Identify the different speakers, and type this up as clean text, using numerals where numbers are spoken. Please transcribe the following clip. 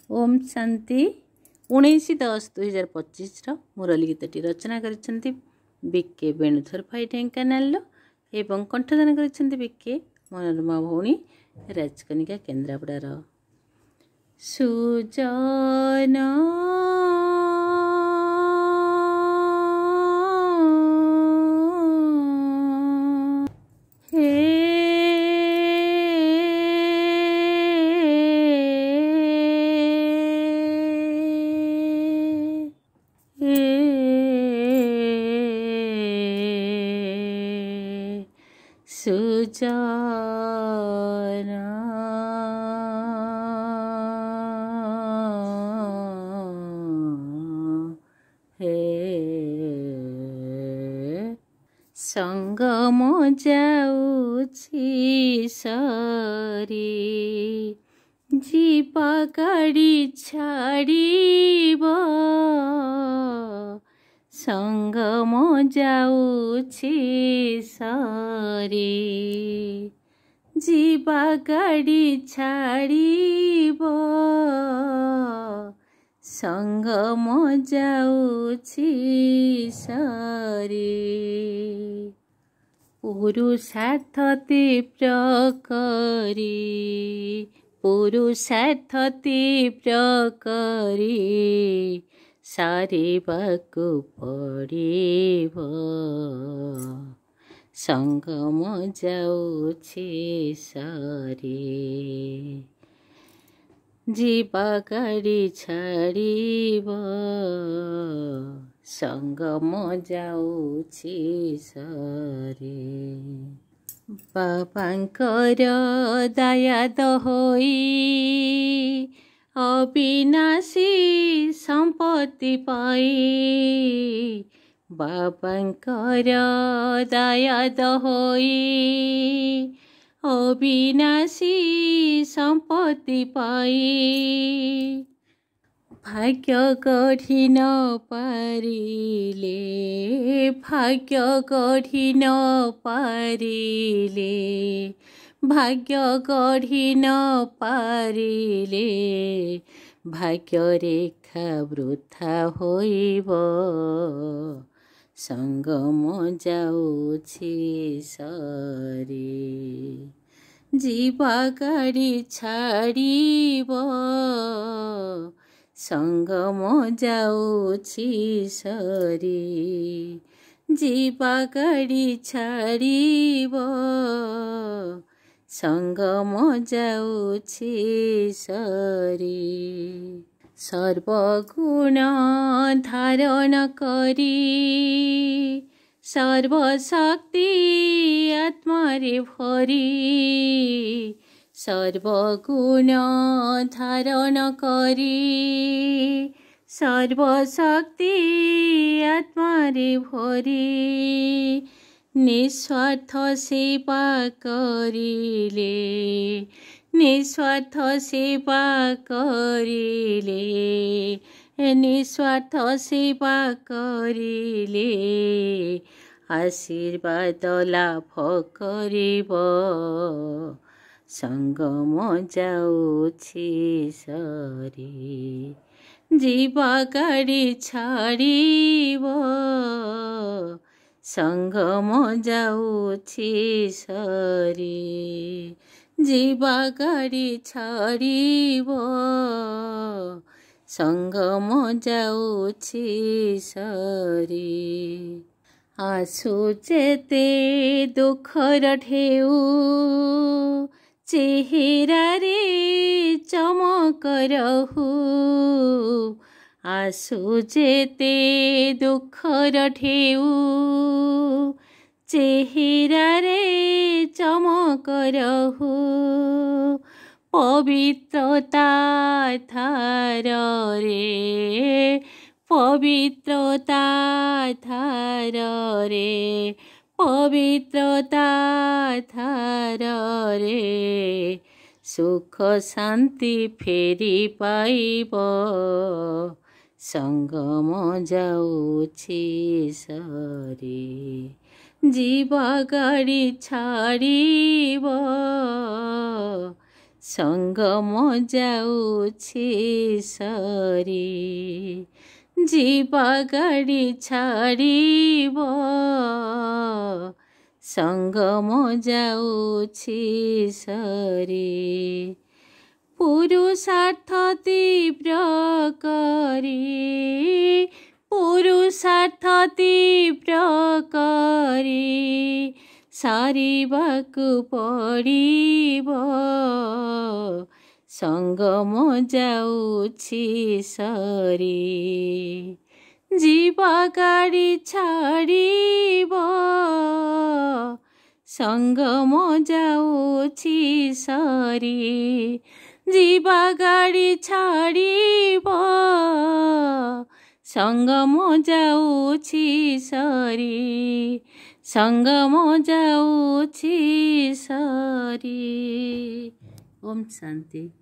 Speaker 1: ओम शांति 19/10/2025 मुरली गीतटी रचना कर बीके बेणुधर भाई ढेंकानाल एवं कंठदान कर बीके मनोरमा भौणी राजकनिका केन्द्रापड़ार। सुजन सुजन हे संगम जाउछि सरी जीवा गाड़ी छाड़ीब संगम जाउछि सरी जीवा गाड़ी छाड़ीब संगम जाउछि सरी पुरुषार्थ तीव्र करी पुरुषार्थ तीव्र करी सारिबाकु पड़िब संगम जाउछि सरी जीवा गाड़ी छाड़ीब संगम जाउछि सरी बाबांकर दयाद होई अविनाशी संपत्ति पाई बाबांकर दयाद होई अविनाशी संपत्ति पाई भाग्य गढ़ी न पारिले भाग्य गढ़ी न पारिले भाग्य गढ़ी न पारिले भाग्य रेखा वृथा होइब संगम जाउछि सरी जीवा गाड़ी छाड़ीब संगम जाउछि सरी जीवा गाड़ी छाड़ीब संगम जाउछि सरी सर्वगुण धारण करी सर्वशक्ति आत्मारे भरी सर्वगुण धारण करी सर्वशक्ति आत्मारे भरी निस्वार्थ सेवा करिले निस्वार्थ सेवा करिले निस्वार्थ सेवा करिले आशीर्वाद लाभ करिब संगम जाउछि सरी जीवा गाड़ी छाड़ीब संगम जाउछि सरी जीवा गाड़ी छाड़ीब संगम जाउछि सरी आसु जेते दुखर ढेउ चेहेरा रे चमक रहु आसु जेते दुखर ढेउ चेहेरा रे चमक रहु पवित्रता धार रे पवित्रता धार रे पवित्रता धार रे सुख शांति फेरी पाइब संगम जाउछि सरी जीवा गाड़ी छाड़ीब ସଙ୍ଗମ ଯାଉଛି ସରି। ଯିବା ଗାଡ଼ି ଛାଡ଼ିବ ସଙ୍ଗମ ଯାଉଛି ସରି। ପୁରୁଷାର୍ଥ ତୀବ୍ର କରି ପୁରୁଷାର୍ଥ ତୀବ୍ର କରି ସାରିବାକୁ ପଡ଼ିବ ସଙ୍ଗମ ଯାଉଛି ସରି। ଯିବା ଗାଡ଼ି ଛାଡ଼ିବ ସଙ୍ଗମ ଯାଉଛି ସରି। ଯିବା ଗାଡ଼ି ଛାଡ଼ିବ ସଙ୍ଗମ ଯାଉଛି ସରି। ସଙ୍ଗମ ଯାଉଛି ସରି। ଓମ୍ ଶାନ୍ତି।